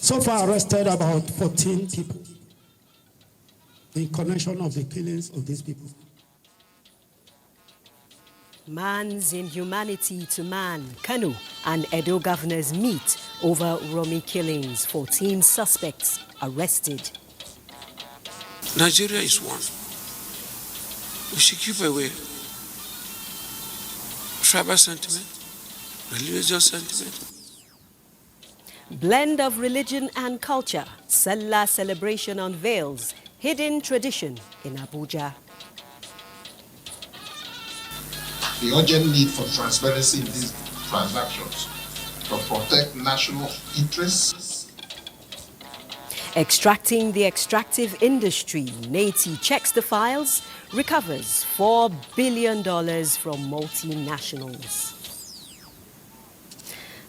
So far arrested about 14 people in connection of the killings of these people. Man's inhumanity to man. Kano and Edo governors meet over Uromi killings. 14 suspects arrested. Nigeria is one. We should keep away tribal sentiment, religious sentiment. Blend of religion and culture. Sallah celebration unveils hidden tradition in Abuja. The urgent need for transparency in these transactions to protect national interests. Extracting the extractive industry. NEITI checks the files, recovers $4 billion from multinationals.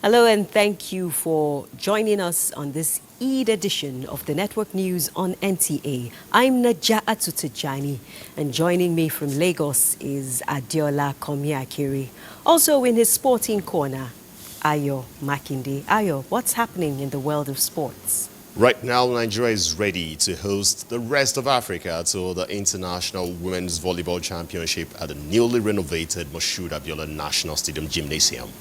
Hello and thank you for joining us on this Eid edition of the Network News on NTA. I'm Naja'atu Tijani, and joining me from Lagos is Adiola Komiakiri. Also in his sporting corner, Ayo Makinde. Ayo, what's happening in the world of sports? Right now, Nigeria is ready to host the rest of Africa to the International Women's Volleyball Championship at the newly renovated Moshood Abiola National Stadium Gymnasium.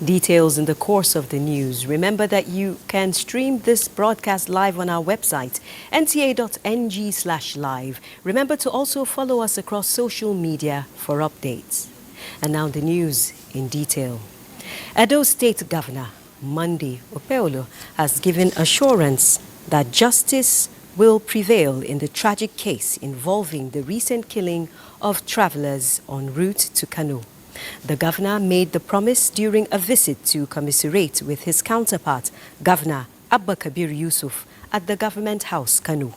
Details in the course of the news. Remember that you can stream this broadcast live on our website, nta.ng/live. Remember to also follow us across social media for updates. And now the news in detail. Edo State Governor Monday Okpebholo has given assurance that justice will prevail in the tragic case involving the recent killing of travelers en route to Kano. The governor made the promise during a visit to commiserate with his counterpart, Governor Abba Kabir Yusuf, at the Government House, Kano.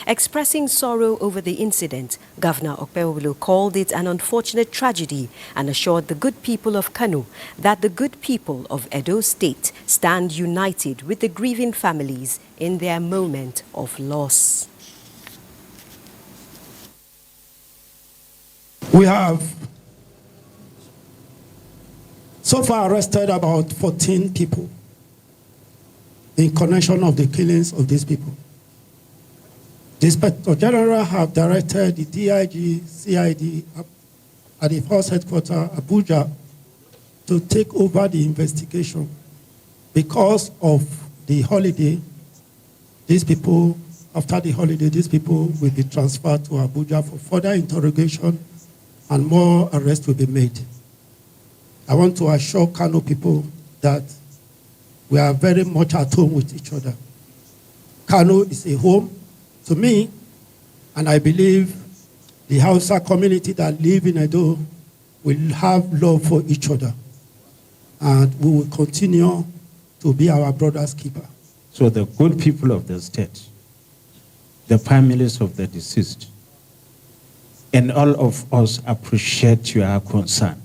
Expressing sorrow over the incident, Governor Okpebholo called it an unfortunate tragedy and assured the good people of Kano that the good people of Edo State stand united with the grieving families in their moment of loss. We have so far arrested about 14 people in connection of the killings of these people. The Inspector General have directed the DIG, CID at the force headquarters, Abuja, to take over the investigation. Because of the holiday, these people, after the holiday, these people will be transferred to Abuja for further interrogation and more arrests will be made. I want to assure Kano people that we are very much at home with each other. Kano is a home to me, and I believe the Hausa community that live in Edo will have love for each other, and we will continue to be our brother's keeper. So the good people of the state, the families of the deceased, and all of us appreciate your concern.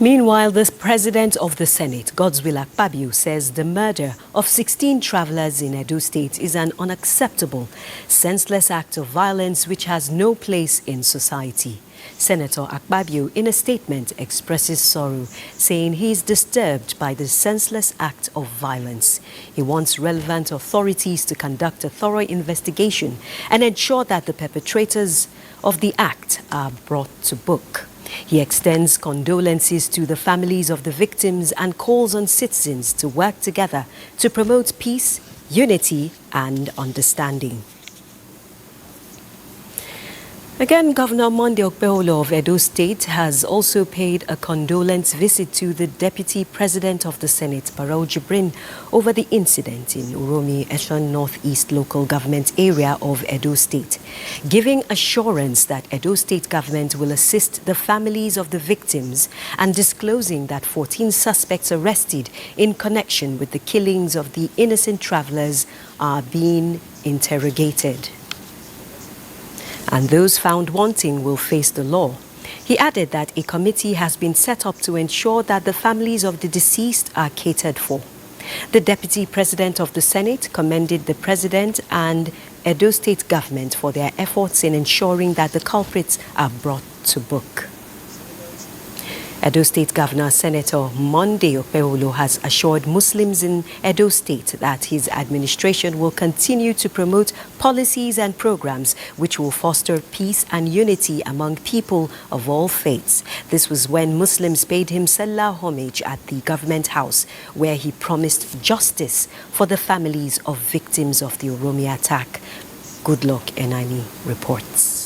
Meanwhile, the President of the Senate, Godswill Akpabio, says the murder of 16 travelers in Edo State is an unacceptable, senseless act of violence which has no place in society. Senator Akpabio, in a statement, expresses sorrow, saying he is disturbed by the senseless act of violence. He wants relevant authorities to conduct a thorough investigation and ensure that the perpetrators of the act are brought to book. He extends condolences to the families of the victims and calls on citizens to work together to promote peace, unity, and understanding. Again, Governor Monday Okpebholo of Edo State has also paid a condolence visit to the Deputy President of the Senate, Barau Jibrin, over the incident in Uromi, Eshon Northeast Local Government Area of Edo State, giving assurance that Edo State government will assist the families of the victims and disclosing that 14 suspects arrested in connection with the killings of the innocent travelers are being interrogated, and those found wanting will face the law. He added that a committee has been set up to ensure that the families of the deceased are catered for. The Deputy President of the Senate commended the President and Edo State government for their efforts in ensuring that the culprits are brought to book. Edo State Governor Senator Monday Okpebholo has assured Muslims in Edo State that his administration will continue to promote policies and programs which will foster peace and unity among people of all faiths. This was when Muslims paid him Sallah homage at the government house, where he promised justice for the families of victims of the Uromi attack. Goodluck NIME reports.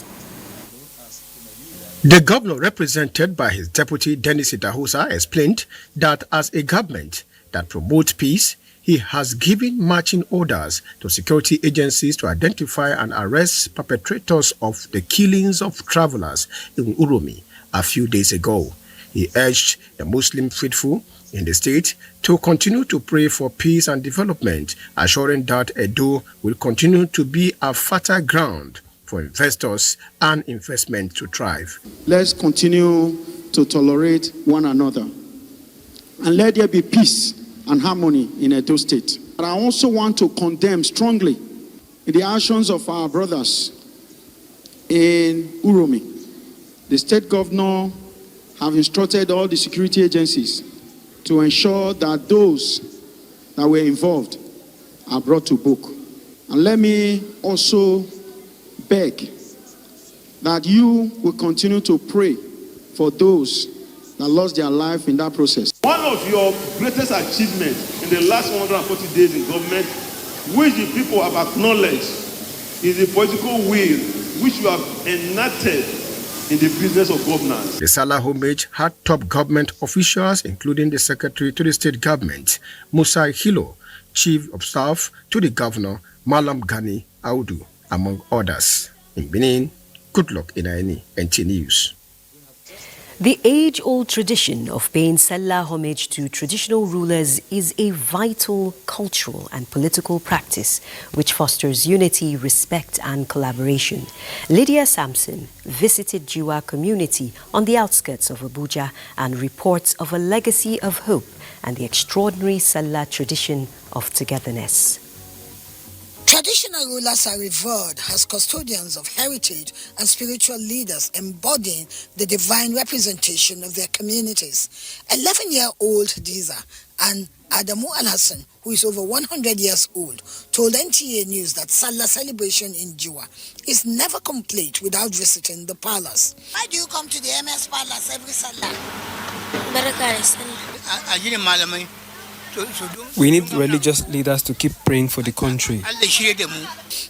The governor, represented by his deputy Dennis Idahosa, explained that as a government that promotes peace, he has given marching orders to security agencies to identify and arrest perpetrators of the killings of travelers in Uromi a few days ago. He urged the Muslim faithful in the state to continue to pray for peace and development, assuring that Edo will continue to be a fertile ground for investors and investment to thrive. Let's continue to tolerate one another and let there be peace and harmony in Edo State. But I also want to condemn strongly the actions of our brothers in Uromi. The state governor have instructed all the security agencies to ensure that those that were involved are brought to book. And let me also beg that you will continue to pray for those that lost their life in that process. One of your greatest achievements in the last 140 days in government, which the people have acknowledged, is the political will which you have enacted in the business of governance. The Sallah homage had top government officials, including the Secretary to the State Government, Musa Hilo, Chief of Staff to the Governor, Malam Gani Audu, among others. In Benin, Goodluck NTA News. The age-old tradition of paying Sallah homage to traditional rulers is a vital cultural and political practice which fosters unity, respect and collaboration. Lydia Sampson visited Jiwa community on the outskirts of Abuja and reports of a legacy of hope and the extraordinary Sallah tradition of togetherness. Traditional rulers are revered as custodians of heritage and spiritual leaders embodying the divine representation of their communities. 11-year-old Diza and Adamu Al-Hassan, who is over 100 years old, told NTA News that Sallah celebration in Jiwa is never complete without visiting the palace. Why do you come to the MS Palace every Sallah? We need religious leaders to keep praying for the country.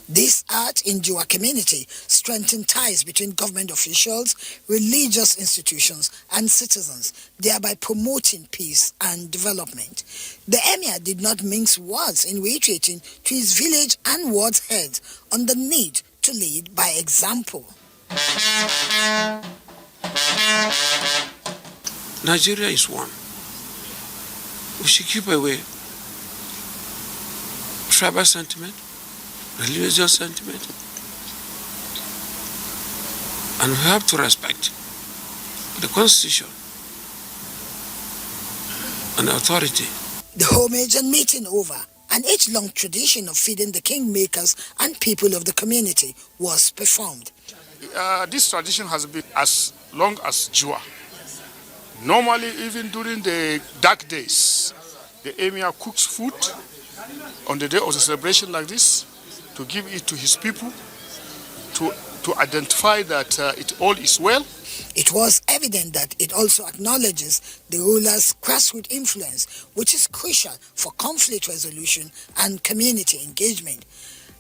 This art in Jiwa community strengthened ties between government officials, religious institutions and citizens, thereby promoting peace and development. The emir did not mince words in reiterating to his village and ward heads on the need to lead by example. Nigeria is one. We should keep away tribal sentiment, religious sentiment, and we have to respect the Constitution and authority. The homage and meeting over, an age-long tradition of feeding the kingmakers and people of the community was performed. This tradition has been as long as Jiwa. Normally, even during the dark days, the emir cooks food on the day of the celebration like this to give it to his people, to identify that it all is well. It was evident that it also acknowledges the ruler's grassroots influence, which is crucial for conflict resolution and community engagement,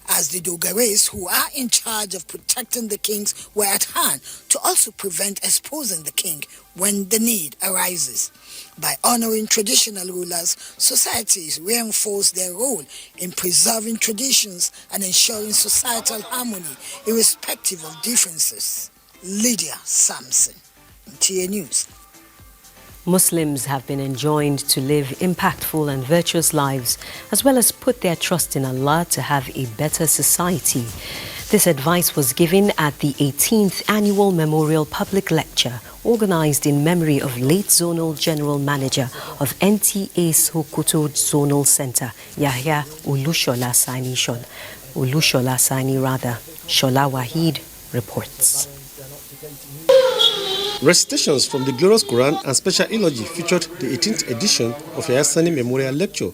as the Dogares, who are in charge of protecting the kings, were at hand to also prevent exposing the king when the need arises. By honoring traditional rulers, societies reinforce their role in preserving traditions and ensuring societal harmony, irrespective of differences. Lydia Sampson, NTA News. Muslims have been enjoined to live impactful and virtuous lives, as well as put their trust in Allah to have a better society. This advice was given at the 18th Annual Memorial Public Lecture, organized in memory of late Zonal General Manager of NTA Sokoto Zonal Center, Yahya Shola Wahid reports. Recitations from the glorious Quran and special eulogy featured the 18th edition of Yahya Sani Memorial Lecture.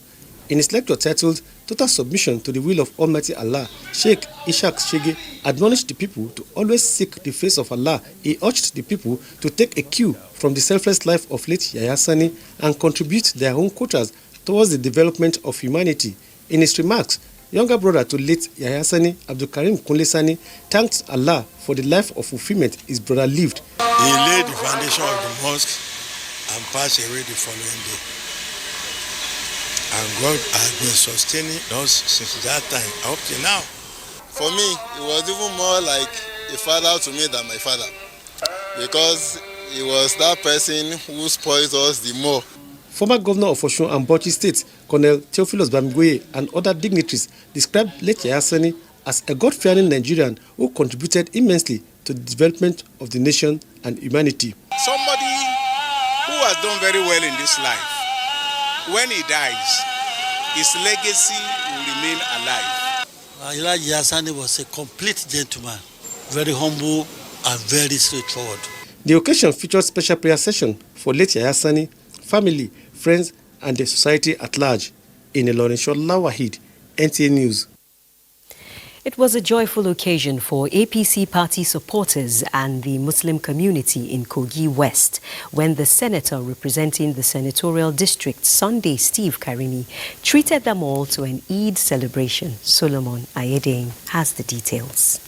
In his lecture titled Total Submission to the Will of Almighty Allah, Sheikh Ishaq Shege admonished the people to always seek the face of Allah. He urged the people to take a cue from the selfless life of late Yahya Sani and contribute their own quotas towards the development of humanity. In his remarks, younger brother to late Yahya Sani, Abdul Karim Kunle Sani, thanked Allah for the life of fulfillment his brother lived. He laid the foundation of the mosque and passed away the following day. And God has been sustaining us since that time up to now. For me, it was even more like a father to me than my father, because he was that person who spoils us the more. Former governor of Osun and Bauchi State, Colonel Theophilus Bamigboye, and other dignitaries described late Yahya Sani as a God-fearing Nigerian who contributed immensely to the development of the nation and humanity. Somebody who has done very well in this life, when he dies, his legacy will remain alive. Yahya Sani was a complete gentleman, very humble and very straightforward. The occasion featured special prayer session for late Yahya Sani, family, friends, and the society at large. In Ilorin, Shola Wahid, NTA News. It was a joyful occasion for APC party supporters and the Muslim community in Kogi West when the senator representing the senatorial district, Sunday Steve Karimi, treated them all to an Eid celebration. Solomon Ayedin has the details.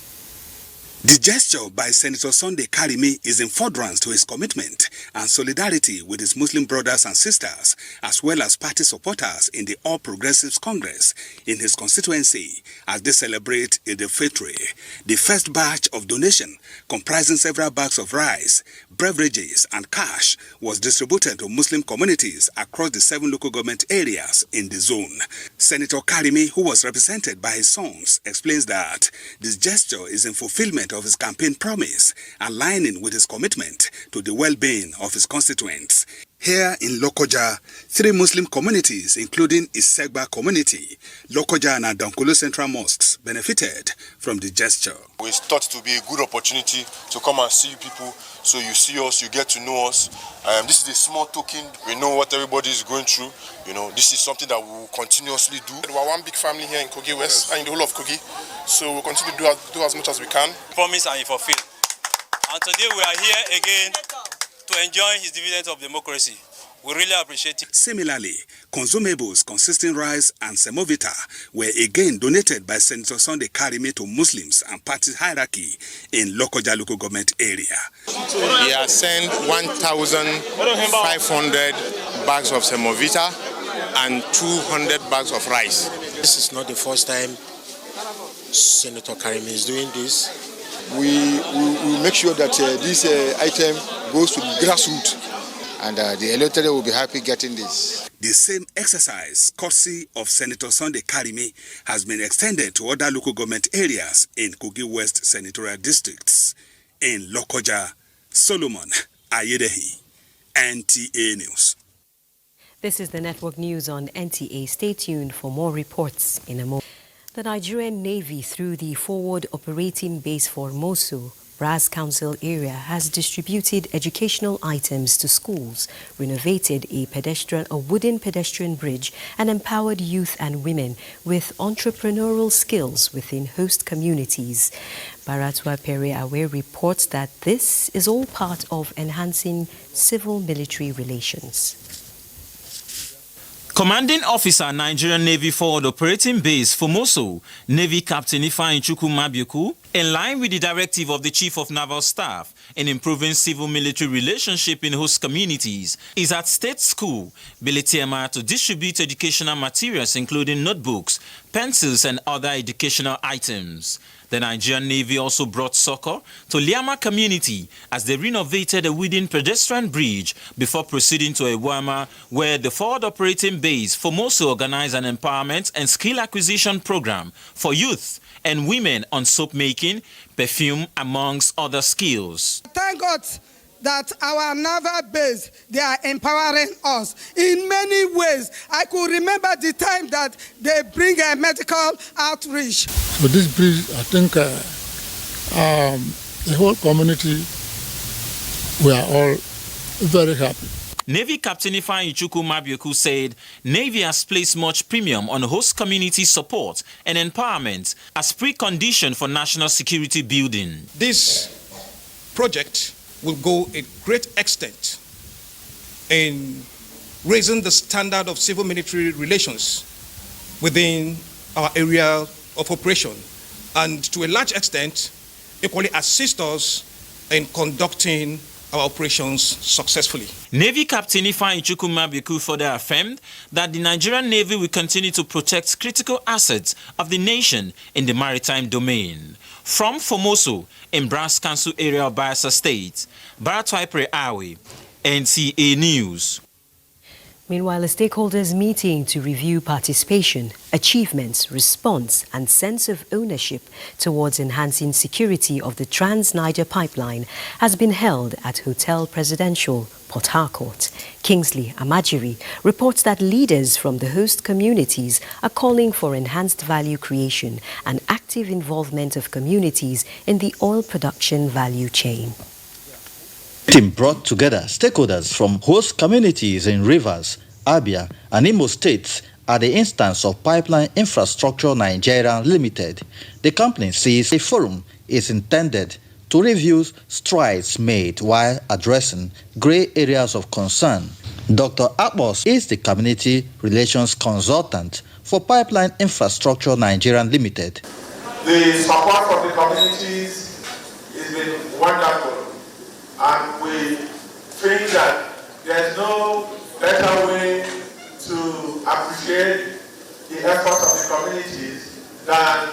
The gesture by Senator Sunday Karimi is in furtherance to his commitment and solidarity with his Muslim brothers and sisters, as well as party supporters in the All Progressives Congress in his constituency as they celebrate Eid al-Fitr. The first batch of donation, comprising several bags of rice, beverages and cash, was distributed to Muslim communities across the 7 local government areas in the zone. Senator Karimi, who was represented by his sons, explains that this gesture is in fulfillment of his campaign promise, aligning with his commitment to the well-being of his constituents. Here in Lokoja, 3 Muslim communities, including Isegba community, Lokoja and Adankulu Central Mosques, benefited from the gesture. We thought it to be a good opportunity to come and see people, so you see us, you get to know us. This is a small token. We know what everybody is going through. You know, this is something that we will continuously do. We are one big family here in Kogi West, and in the whole of Kogi, so we'll continue to do as much as we can. Promise and fulfill. And today we are here again to enjoy his dividends of democracy. We really appreciate it. Similarly, consumables consisting rice and semovita were again donated by Senator Sunday Karimi to Muslims and party hierarchy in Lokoja local government area. He has sent 1,500 bags of semovita and 200 bags of rice. This is not the first time Senator Karimi is doing this. We make sure that this item goes to the grassroots, and the electorate will be happy getting this. The same exercise, courtesy of Senator Sunday Karimi, has been extended to other local government areas in Kogi West senatorial districts. In Lokoja, Solomon Ayedehi, NTA News. This is the network news on NTA. Stay tuned for more reports in a moment. The Nigerian Navy, through the Forward Operating Base for Mosul, Brass Council area, has distributed educational items to schools, renovated a wooden pedestrian bridge, and empowered youth and women with entrepreneurial skills within host communities. Baratwa Pere Awe reports that this is all part of enhancing civil-military relations. Commanding Officer, Nigerian Navy Forward Operating Base for Mosul, Navy Captain Ifeanyi Chukwu Mabioku, in line with the directive of the Chief of Naval Staff in improving civil-military relationship in host communities, is at State School, Bilitiema, to distribute educational materials including notebooks, pencils and other educational items. The Nigerian Navy also brought succor to Liama community as they renovated a wooden pedestrian bridge before proceeding to Ewama, where the Forward Operating Base for Mosul organized an empowerment and skill acquisition program for youth and women on soap making, perfume, amongst other skills. Thank God that our naval base, they are empowering us in many ways. I could remember the time that they bring a medical outreach. So this bridge, I think the whole community we are all very happy. Navy Captain Ifeanyi Chukwu Mabioku said Navy has placed much premium on host community support and empowerment as precondition for national security building. This project will go a great extent in raising the standard of civil-military relations within our area of operation, and to a large extent, equally assist us in conducting our operations successfully. Navy Captain Ifeanyi Chukwu Mabioku further affirmed that the Nigerian Navy will continue to protect critical assets of the nation in the maritime domain. From Formoso, in Brass Council area of Bayelsa State, Baratwaipre Awe, NTA News. Meanwhile, a stakeholders meeting to review participation, achievements, response and sense of ownership towards enhancing security of the Trans-Niger pipeline has been held at Hotel Presidential, Port Harcourt. Kingsley Amajiri reports that leaders from the host communities are calling for enhanced value creation and active involvement of communities in the oil production value chain. The team brought together stakeholders from host communities in Rivers, Abia, and Imo states at the instance of Pipeline Infrastructure Nigeria Limited. The company says the forum is intended to review strides made while addressing grey areas of concern. Dr. Akbos is the community relations consultant for Pipeline Infrastructure Nigeria Limited. The support from the communities has been wonderful. And we think that there's no better way to appreciate the efforts of the communities than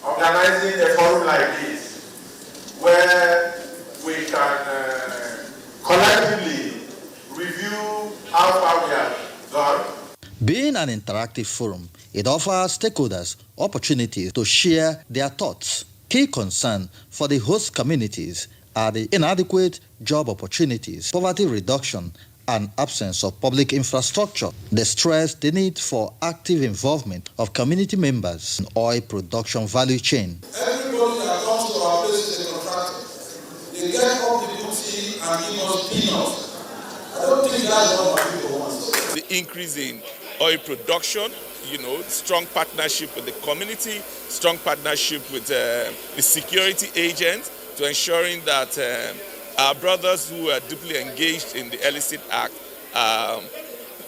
organizing a forum like this, where we can collectively review how far we have gone. Being an interactive forum, it offers stakeholders opportunities to share their thoughts. Key concern for the host communities are the inadequate job opportunities, poverty reduction, and absence of public infrastructure. They stress the need for active involvement of community members in oil production value chain. Everybody that comes to our place is a contractor. They get up the duty and give us peanuts. I don't think that's what my people want. The increase in oil production, strong partnership with the community, strong partnership with the security agents, to ensuring that our brothers who are deeply engaged in the illicit act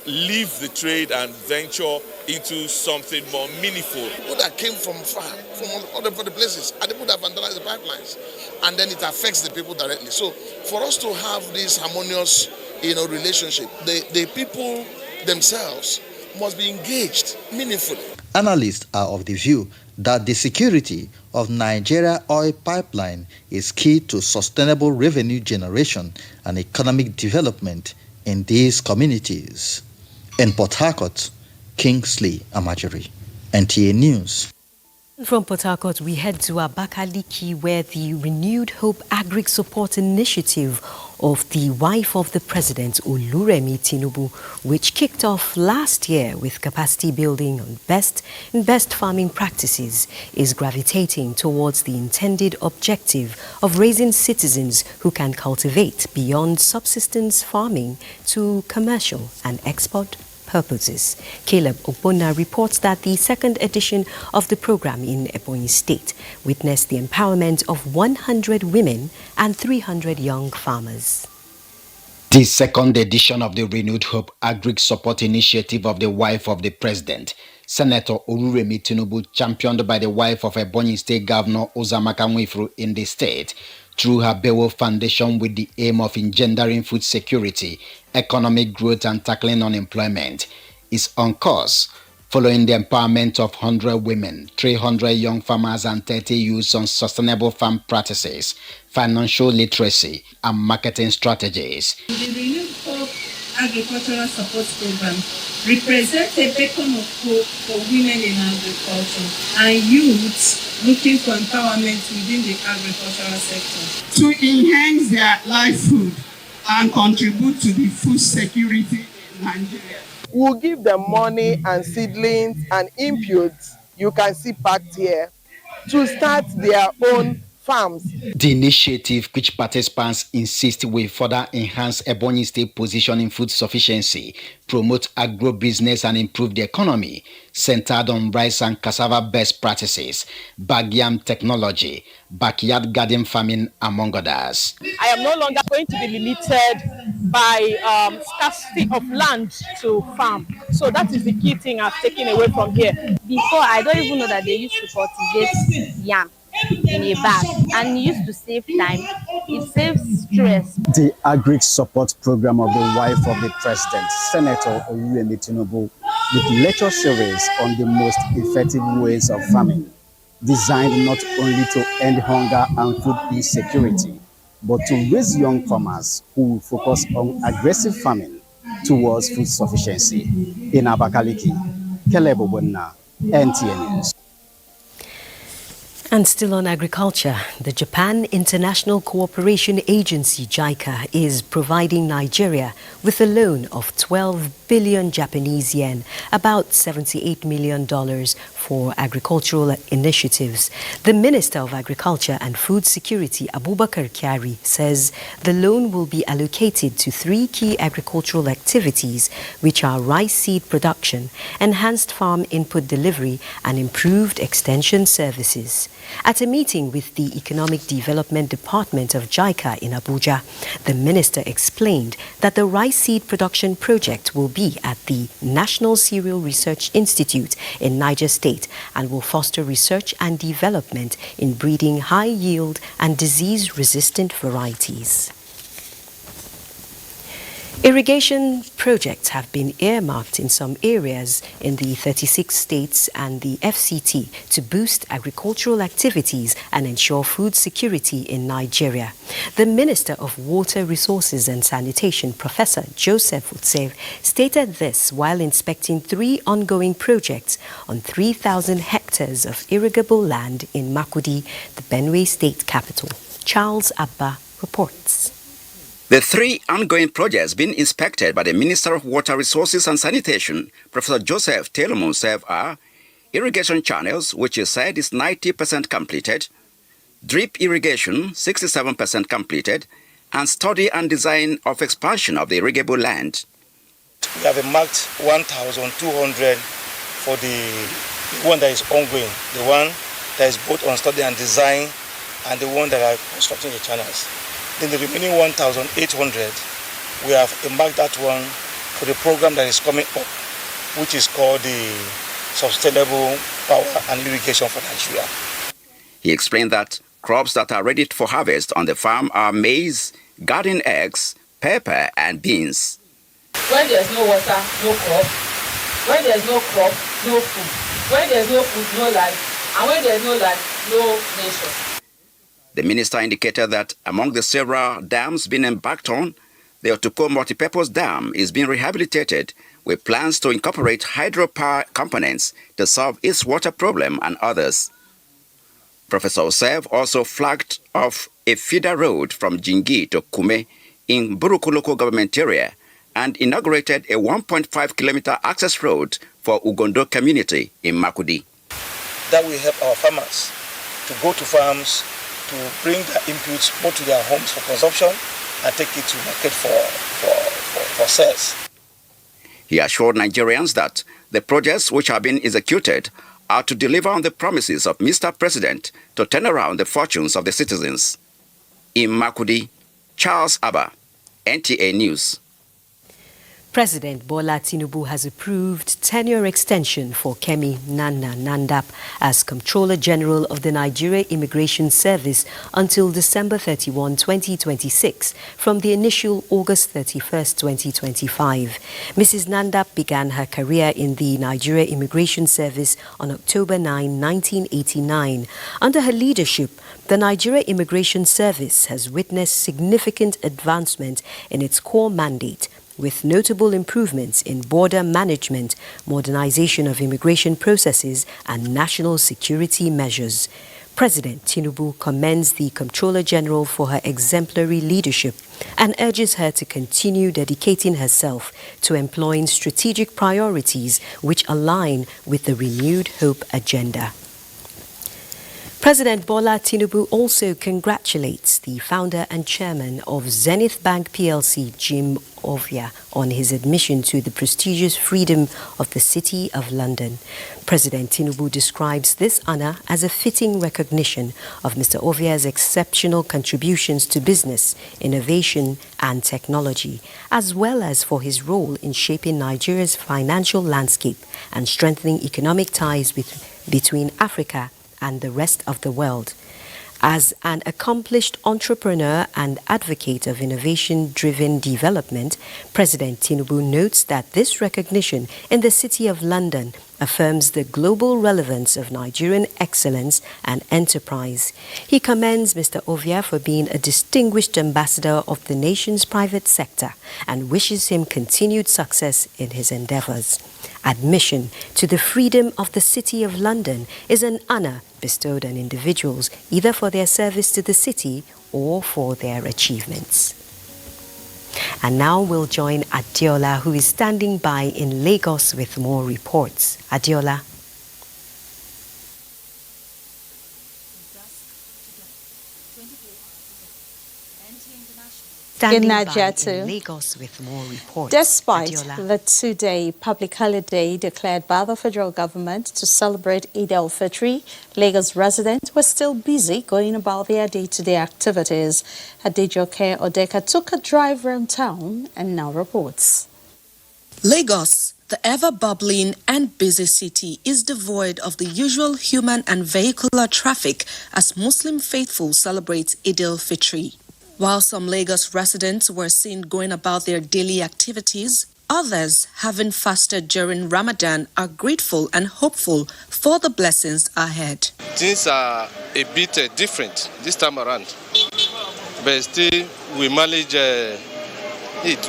leave the trade and venture into something more meaningful. People that came from far, from other places, are the people that vandalize the pipelines, and then it affects the people directly. So for us to have this harmonious, relationship, the people themselves must be engaged meaningfully. Analysts are of the view that the security of Nigeria oil pipeline is key to sustainable revenue generation and economic development in these communities. In Port Harcourt, Kingsley Amajiri, NTA News. From Port Harcourt, we head to Abakaliki, where the Renewed Hope Agri-Support Initiative of the wife of the President, Uromi Tinubu, which kicked off last year with capacity building on best farming practices, is gravitating towards the intended objective of raising citizens who can cultivate beyond subsistence farming to commercial and export purposes. Caleb Ogbonna reports that the second edition of the program in Ebonyi State witnessed the empowerment of 100 women and 300 young farmers. The second edition of the Renewed Hope Agri-Support Initiative of the wife of the President, Senator Uromi Tinubu, championed by the wife of Ebonyi State Governor Uzamaka Nwifuru in the state, through her Bewo Foundation with the aim of engendering food security, economic growth and tackling unemployment, is on course, following the empowerment of 100 women, 300 young farmers and 30 youths on sustainable farm practices, financial literacy and marketing strategies. The Renewed Hope Agricultural Support Program represents a beacon of hope for women in agriculture and youths looking for empowerment within the agricultural sector, to enhance their livelihood and contribute to the food security in Nigeria. We'll give them money and seedlings and inputs you can see packed here to start their own farms. The initiative, which participants insist will further enhance Ebonyi State position in food sufficiency, promote agro-business and improve the economy, centered on rice and cassava best practices, bag yam technology, backyard garden farming, among others. I am no longer going to be limited by scarcity of land to farm. So that is the key thing I've taken away from here. Before, I don't even know that they used to cultivate yam in a bag, and it used to save time. It saves stress. The agri-support program of the wife of the president, Senator Uromi Tinubu, with lecture series on the most effective ways of farming, designed not only to end hunger and food insecurity, but to raise young farmers who will focus on aggressive farming towards food sufficiency. In Abakaliki, Kelebo Bonna, NTA News. And still on agriculture, the Japan International Cooperation Agency, JICA, is providing Nigeria with a loan of 12 billion Japanese yen, about $78 million for agricultural initiatives. The Minister of Agriculture and Food Security, Abubakar Kyari, says the loan will be allocated to 3 key agricultural activities, which are rice seed production, enhanced farm input delivery, and improved extension services. At a meeting with the Economic Development Department of JICA in Abuja, the minister explained that the rice seed production project will be at the National Cereal Research Institute in Niger State and will foster research and development in breeding high-yield and disease-resistant varieties. Irrigation projects have been earmarked in some areas in the 36 states and the FCT to boost agricultural activities and ensure food security in Nigeria. The Minister of Water Resources and Sanitation, Professor Joseph Utsev, stated this while inspecting 3 ongoing projects on 3,000 hectares of irrigable land in Makurdi, the Benue state capital. Charles Abba reports. The 3 ongoing projects being inspected by the Minister of Water Resources and Sanitation, Professor Joseph Telomonsev, are irrigation channels, which is said is 90% completed, drip irrigation, 67% completed, and study and design of expansion of the irrigable land. We have marked 1,200 for the one that is ongoing, the one that is both on study and design, and the one that are constructing the channels. Then the remaining 1,800, we have marked that one for the program that is coming up, which is called the Sustainable Power and Irrigation for Nigeria. He explained that crops that are ready for harvest on the farm are maize, garden eggs, pepper, and beans. When there's no water, no crop. When there's no crop, no food. When there's no food, no life. And when there's no life, no nation. The minister indicated that among the several dams being embarked on, the Otuko multipurpose dam is being rehabilitated with plans to incorporate hydropower components to solve its water problem and others. Professor Osev also flagged off a feeder road from Jingi to Kume in Buruku local government area and inaugurated a 1.5-kilometer access road for Ugondo community in Makurdi. That will help our farmers to go to farms, to bring their inputs both to their homes for consumption and take it to market for sales. He assured Nigerians that the projects which are being executed are to deliver on the promises of Mr. President to turn around the fortunes of the citizens. In Makurdi, Charles Abba, NTA News. President Bola Tinubu has approved tenure extension for Kemi Nana Nandap as Comptroller General of the Nigeria Immigration Service until December 31, 2026, from the initial August 31, 2025. Mrs. Nandap began her career in the Nigeria Immigration Service on October 9, 1989. Under her leadership, the Nigeria Immigration Service has witnessed significant advancement in its core mandate, with notable improvements in border management, modernization of immigration processes, and national security measures. President Tinubu commends the Comptroller General for her exemplary leadership and urges her to continue dedicating herself to employing strategic priorities which align with the renewed hope agenda. President Bola Tinubu also congratulates the founder and chairman of Zenith Bank PLC, Jim Ovia, on his admission to the prestigious Freedom of the City of London. President Tinubu describes this honor as a fitting recognition of Mr. Ovia's exceptional contributions to business, innovation and technology, as well as for his role in shaping Nigeria's financial landscape and strengthening economic ties between Africa and the rest of the world. As an accomplished entrepreneur and advocate of innovation-driven development, President Tinubu notes that this recognition in the City of London affirms the global relevance of Nigerian excellence and enterprise. He commends Mr. Ovia for being a distinguished ambassador of the nation's private sector and wishes him continued success in his endeavors. Admission to the Freedom of the City of London is an honor bestowed on individuals either for their service to the city or for their achievements. And now we'll join Adiola, who is standing by in Lagos with more reports. Adiola. In Nigeria, Lagos with more reports. Despite Adiola. the two-day public holiday declared by the federal government to celebrate Eid al-Fitr, Lagos residents were still busy going about their day-to-day activities. Adejoke Odeka took a drive around town and now reports. Lagos, the ever-bubbling and busy city, is devoid of the usual human and vehicular traffic as Muslim faithful celebrate Eid al-Fitr. While some Lagos residents were seen going about their daily activities, others, having fasted during Ramadan, are grateful and hopeful for the blessings ahead. Things are a bit different this time around, but still we manage it.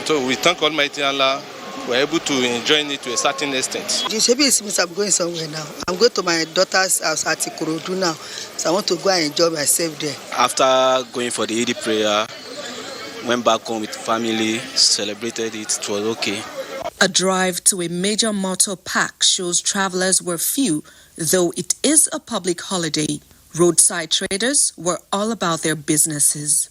So we thank Almighty Allah. We're able to enjoy it to a certain extent. I'm going somewhere now. I'm going to my daughter's house at Ikorodu now, so I want to go and enjoy myself there. After going for the Eid prayer, went back home with family, celebrated it. It was okay. A drive to a major motor park shows travelers were few, though it is a public holiday. Roadside traders were all about their businesses.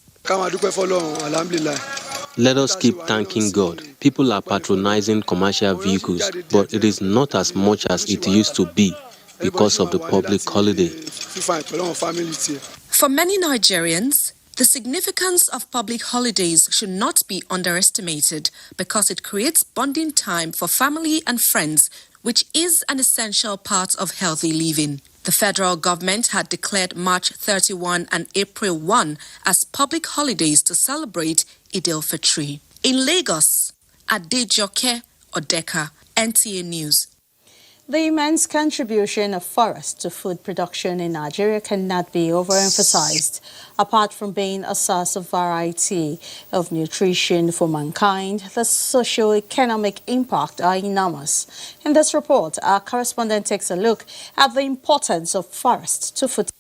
Let us keep thanking God. People are patronizing commercial vehicles, but it is not as much as it used to be because of the public holiday. For many Nigerians, the significance of public holidays should not be underestimated because it creates bonding time for family and friends, which is an essential part of healthy living. The federal government had declared March 31 and April 1 as public holidays to celebrate Eid al-Fitr. In Lagos, Adejoke Odeka, NTA News. The immense contribution of forests to food production in Nigeria cannot be overemphasized. Apart from being a source of variety of nutrition for mankind, the socio-economic impact are enormous. In this report, our correspondent takes a look at the importance of forests to food.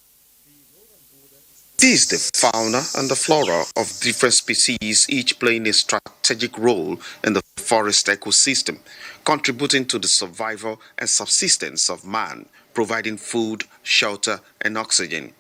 It is the fauna and the flora of different species, each playing a strategic role in the forest ecosystem, contributing to the survival and subsistence of man, providing food, shelter, and oxygen.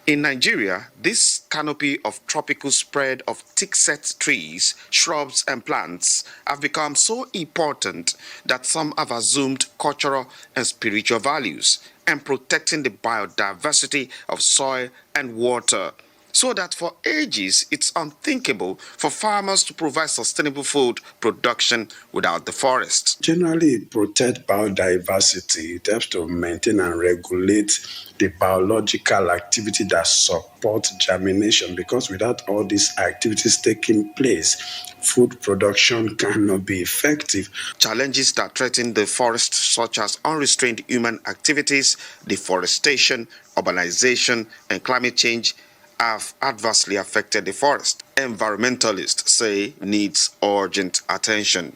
In Nigeria, this canopy of tropical spread of thick-set trees, shrubs, and plants have become so important that some have assumed cultural and spiritual values, and protecting the biodiversity of soil and water, so that for ages it's unthinkable for farmers to provide sustainable food production without the forests. Generally, it protects biodiversity. It helps to maintain and regulate the biological activity that supports germination, because without all these activities taking place, food production cannot be effective. Challenges that threaten the forest, such as unrestrained human activities, deforestation, urbanization, and climate change, have adversely affected the forest. Environmentalists say needs urgent attention.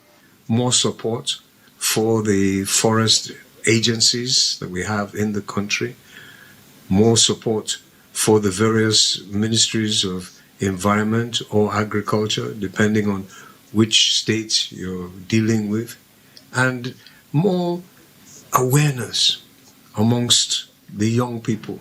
More support for the forest agencies that we have in the country, more support for the various ministries of environment or agriculture, depending on which state you're dealing with, and more awareness amongst the young people.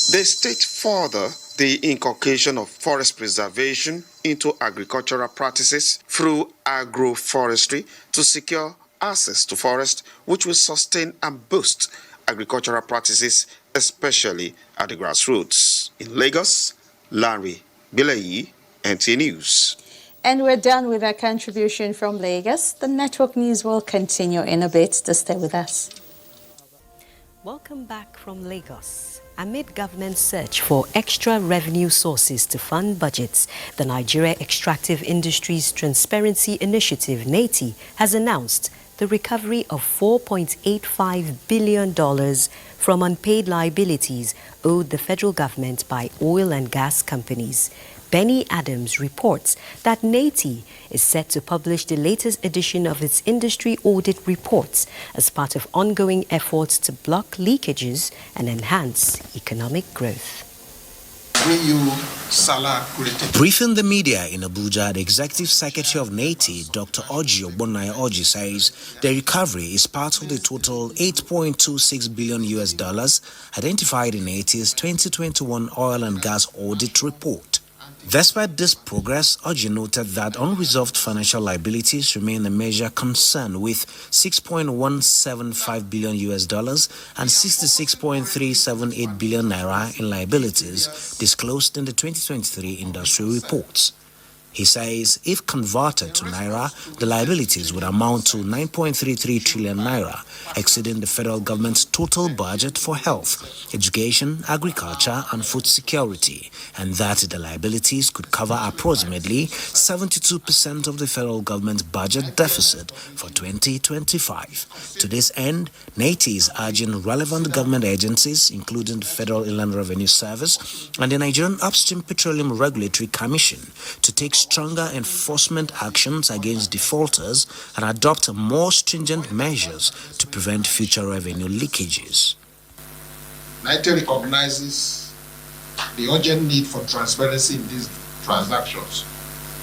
They state further the inculcation of forest preservation into agricultural practices through agroforestry to secure access to forest, which will sustain and boost agricultural practices, especially at the grassroots. In Lagos, Larry Bilayi, NTA News. And we're done with our contribution from Lagos. The network news will continue in a bit. To stay with us. Welcome back from Lagos. Amid government search for extra revenue sources to fund budgets, the Nigeria Extractive Industries Transparency Initiative, NEITI, has announced the recovery of $4.85 billion from unpaid liabilities owed the federal government by oil and gas companies. Benny Adams reports that NEITI is set to publish the latest edition of its industry audit reports as part of ongoing efforts to block leakages and enhance economic growth. Briefing the media in Abuja, the Executive Secretary of NEITI, Dr. Oji Ogbonnaya says the recovery is part of the total $8.26 billion identified in NEITI's 2021 oil and gas audit report. Despite this progress, Oji noted that unresolved financial liabilities remain a major concern, with $6.175 billion and 66.378 billion naira in liabilities disclosed in the 2023 industry reports. He says if converted to naira, the liabilities would amount to 9.33 trillion naira, exceeding the federal government's total budget for health, education, agriculture, and food security, and that the liabilities could cover approximately 72% of the federal government's budget deficit for 2025. To this end, NEITI is urging relevant government agencies, including the Federal Inland Revenue Service and the Nigerian Upstream Petroleum Regulatory Commission, to take stronger enforcement actions against defaulters and adopt more stringent measures to prevent future revenue leakages. NEITI recognizes the urgent need for transparency in these transactions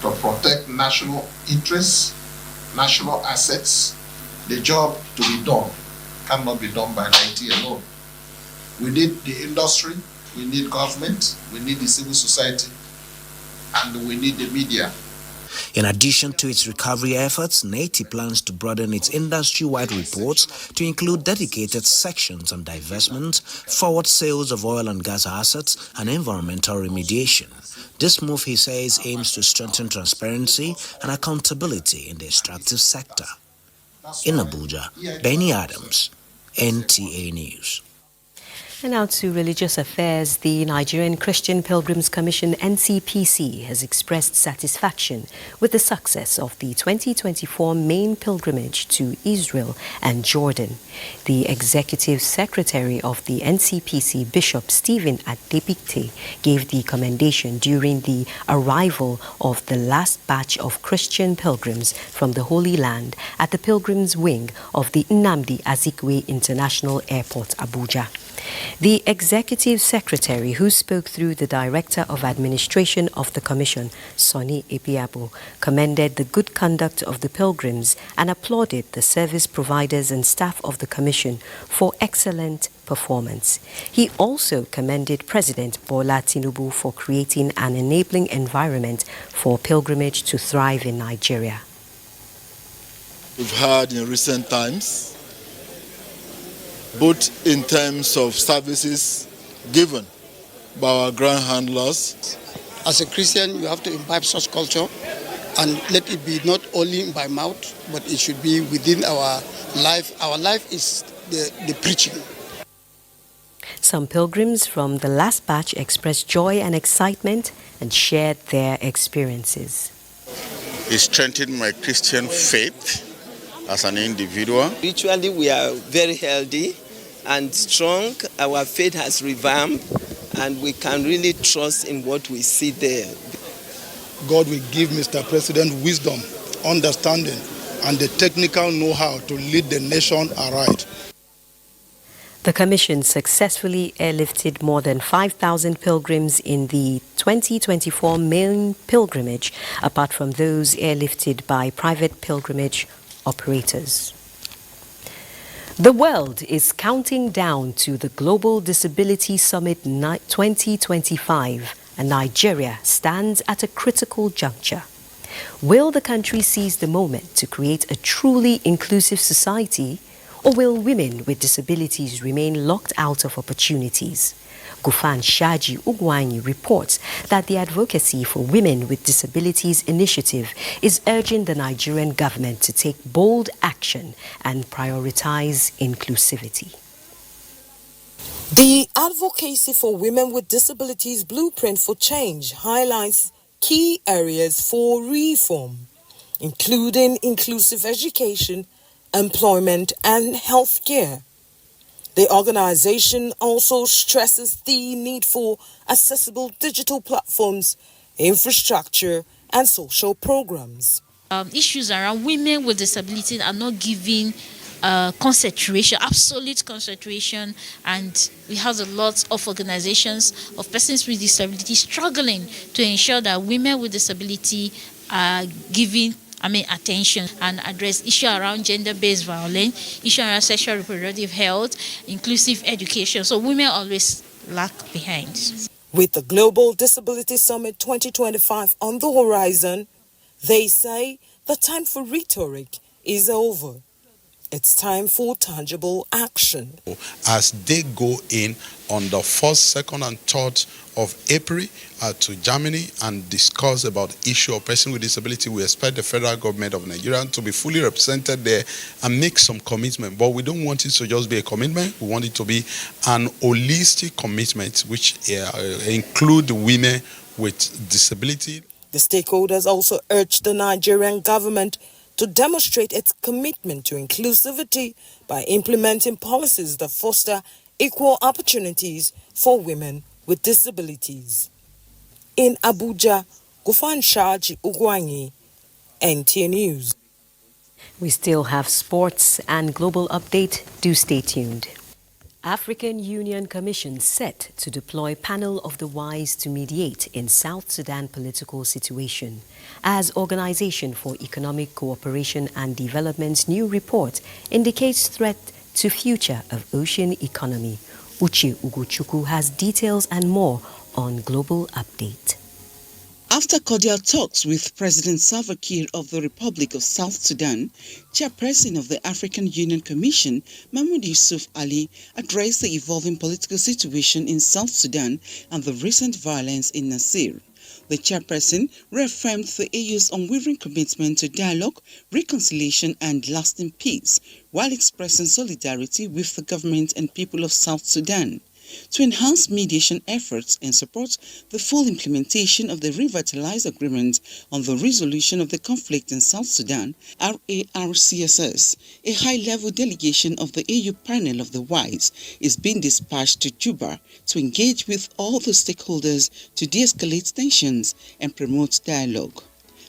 to protect national interests, national assets. The job to be done cannot be done by NEITI alone. We need the industry, we need government, we need the civil society, and we need the media. In addition to its recovery efforts, NEITI plans to broaden its industry-wide reports to include dedicated sections on divestment, forward sales of oil and gas assets, and environmental remediation. This move, he says, aims to strengthen transparency and accountability in the extractive sector. In Abuja, Benny Adams, NTA News. And now to religious affairs. The Nigerian Christian Pilgrims Commission, NCPC, has expressed satisfaction with the success of the 2024 main pilgrimage to Israel and Jordan. The Executive Secretary of the NCPC, Bishop Stephen Adebite, gave the commendation during the arrival of the last batch of Christian pilgrims from the Holy Land at the Pilgrims Wing of the Nnamdi Azikiwe International Airport, Abuja. The Executive Secretary, who spoke through the Director of Administration of the Commission, Sonny Ebiabo, commended the good conduct of the pilgrims and applauded the service providers and staff of the Commission for excellent performance. He also commended President Bola Tinubu for creating an enabling environment for pilgrimage to thrive in Nigeria. We've had in recent times, both in terms of services given by our grand handlers. As a Christian, you have to imbibe such culture and let it be not only by mouth, but it should be within our life. Our life is the preaching. Some pilgrims from the last batch expressed joy and excitement and shared their experiences. It strengthened my Christian faith as an individual. Spiritually, we are very healthy and strong. Our faith has revamped, and we can really trust in what we see there. God will give Mr. President wisdom, understanding, and the technical know-how to lead the nation aright. The Commission successfully airlifted more than 5,000 pilgrims in the 2024 main pilgrimage, apart from those airlifted by private pilgrimage operators. The world is counting down to the Global Disability Summit 2025, and Nigeria stands at a critical juncture. Will the country seize the moment to create a truly inclusive society, or will women with disabilities remain locked out of opportunities? Gufan Shaji Ugwanyi reports that the Advocacy for Women with Disabilities initiative is urging the Nigerian government to take bold action and prioritize inclusivity. The Advocacy for Women with Disabilities Blueprint for Change highlights key areas for reform, including inclusive education, employment, and healthcare. The organization also stresses the need for accessible digital platforms, infrastructure, and social programs. Issues around women with disabilities are not given concentration, absolute concentration, and we have a lot of organizations of persons with disabilities struggling to ensure that women with disability are given attention and address issues around gender-based violence, issues around sexual reproductive health, inclusive education. So women always lag behind. With the Global Disability Summit 2025 on the horizon, they say the time for rhetoric is over. It's time for tangible action. As they go in on the 1st, 2nd, and 3rd of April to Germany and discuss about issue of person with disability, we expect the federal government of Nigeria to be fully represented there and make some commitment. But we don't want it to just be a commitment. We want it to be an holistic commitment which include women with disability. The stakeholders also urged the Nigerian government to demonstrate its commitment to inclusivity by implementing policies that foster equal opportunities for women with disabilities. In Abuja, Gufan Shaji Ugwanyi, NTA News. We still have sports and global update. Do stay tuned. African Union Commission set to deploy panel of the wise to mediate in South Sudan political situation. As Organization for Economic Cooperation and Development's new report indicates threat to future of ocean economy. Uche Ugochukwu has details and more on Global Update. After cordial talks with President Salva Kiir of the Republic of South Sudan, Chairperson of the African Union Commission, Mahmoud Yusuf Ali, addressed the evolving political situation in South Sudan and the recent violence in Nasir. The chairperson reaffirmed the AU's unwavering commitment to dialogue, reconciliation and lasting peace, while expressing solidarity with the government and people of South Sudan. To enhance mediation efforts and support the full implementation of the revitalized agreement on the resolution of the conflict in South Sudan, RARCSS, a high-level delegation of the AU panel of the wise is being dispatched to Juba to engage with all the stakeholders to de-escalate tensions and promote dialogue.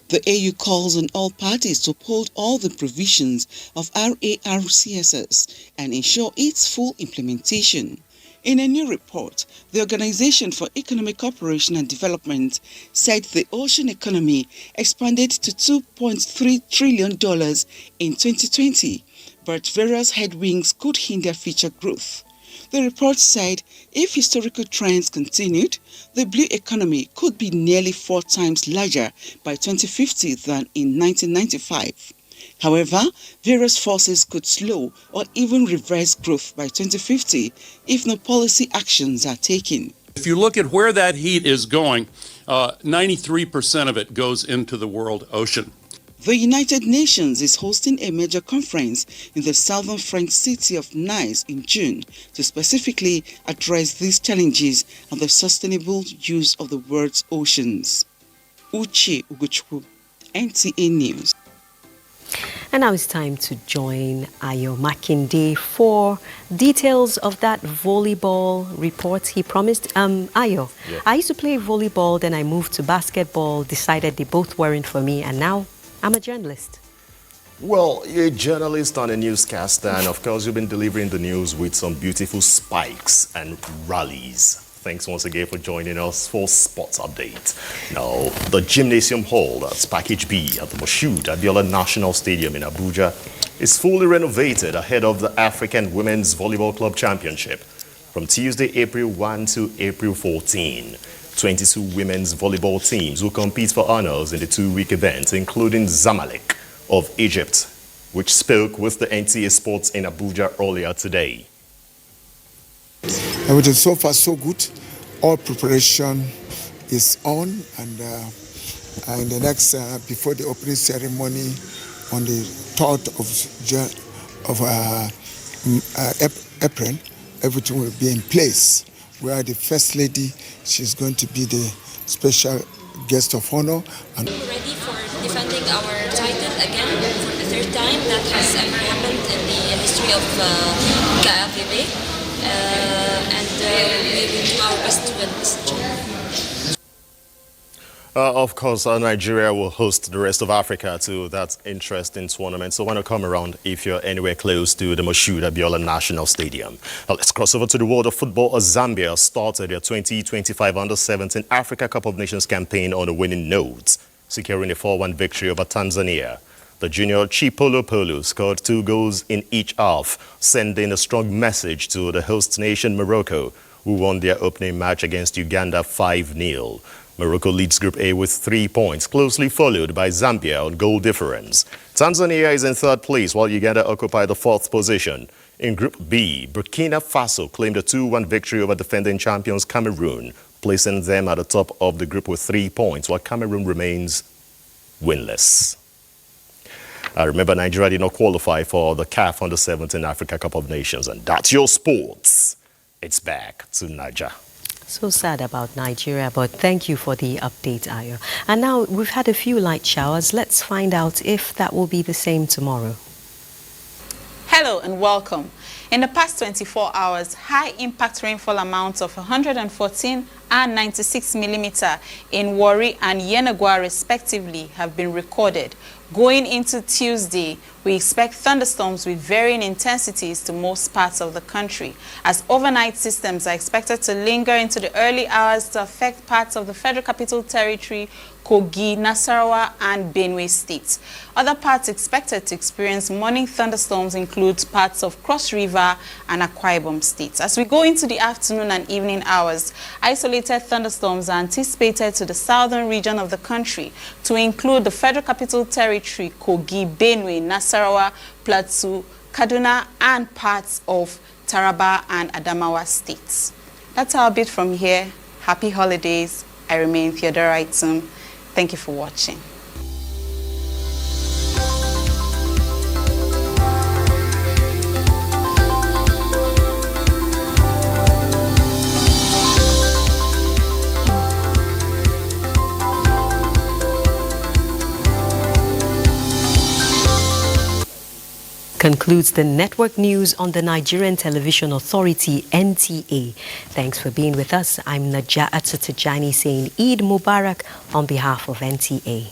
The AU calls on all parties to uphold all the provisions of RARCSS and ensure its full implementation. In a new report, the Organization for Economic Cooperation and Development said the ocean economy expanded to $2.3 trillion in 2020, but various headwinds could hinder future growth. The report said if historical trends continued, the blue economy could be nearly 4 times larger by 2050 than in 1995. However, various forces could slow or even reverse growth by 2050 if no policy actions are taken. If you look at where that heat is going, 93% of it goes into the world ocean. The United Nations is hosting a major conference in the southern French city of Nice in June to specifically address these challenges and the sustainable use of the world's oceans. Uche Ugochukwu, NTA News. And now it's time to join Ayo Makinde for details of that volleyball report he promised. Ayo, yeah. I used to play volleyball, then I moved to basketball, decided they both weren't for me, and now I'm a journalist. Well, you're a journalist and a newscaster, and of course you've been delivering the news with some beautiful spikes and rallies. Thanks once again for joining us for Sports Update. Now, the Gymnasium Hall, that's Package B at the Moshood Abiola National Stadium in Abuja, is fully renovated ahead of the African Women's Volleyball Club Championship from Tuesday, April 1 to April 14. 22 women's volleyball teams will compete for honors in the two-week event, including Zamalek of Egypt, which spoke with the NTA Sports in Abuja earlier today. Everything so far so good. All preparation is on, and in the next before the opening ceremony on the 3rd of April, everything will be in place. Where the First Lady, she's going to be the special guest of honor. And we're ready for defending our title again for the third time. That has ever happened in the history of KAVB. And we will do our best to win this tournament. Of course, Nigeria will host the rest of Africa to that interesting tournament. So when you come around, if you're anywhere close to the Moshood Abiola National Stadium. Now let's cross over to the world of football. Zambia started their 2025 Under-17 Africa Cup of Nations campaign on a winning note, securing a 4-1 victory over Tanzania. The junior Chipolo Polo scored 2 goals in each half, sending a strong message to the host nation Morocco, who won their opening match against Uganda 5-0. Morocco leads Group A with 3 points, closely followed by Zambia on goal difference. Tanzania is in 3rd place, while Uganda occupy the 4th position. In Group B, Burkina Faso claimed a 2-1 victory over defending champions Cameroon, placing them at the top of the group with 3 points, while Cameroon remains winless. Remember, Nigeria did not qualify for the CAF Under-17 Africa Cup of Nations, and that's your sports. It's back to Niger. So sad about Nigeria, but thank you for the update, Ayo. And now we've had a few light showers. Let's find out if that will be the same tomorrow. Hello and welcome. In the past 24 hours, high-impact rainfall amounts of 114 and 96 millimeter in Warri and Yenagoa respectively have been recorded. Going into Tuesday, we expect thunderstorms with varying intensities to most parts of the country, as overnight systems are expected to linger into the early hours to affect parts of the Federal Capital Territory, Kogi, Nasarawa, and Benue states. Other parts expected to experience morning thunderstorms include parts of Cross River and Akwa Ibom states. As we go into the afternoon and evening hours, isolated thunderstorms are anticipated to the southern region of the country, to include the Federal Capital Territory, Kogi, Benue, Nasarawa, Plateau, Kaduna, and parts of Taraba and Adamawa states. That's our bit from here. Happy holidays. I remain Theodora Itum. Thank you for watching. Concludes the network news on the Nigerian Television Authority, NTA. Thanks for being with us. I'm Najat Tijani saying Eid Mubarak on behalf of NTA.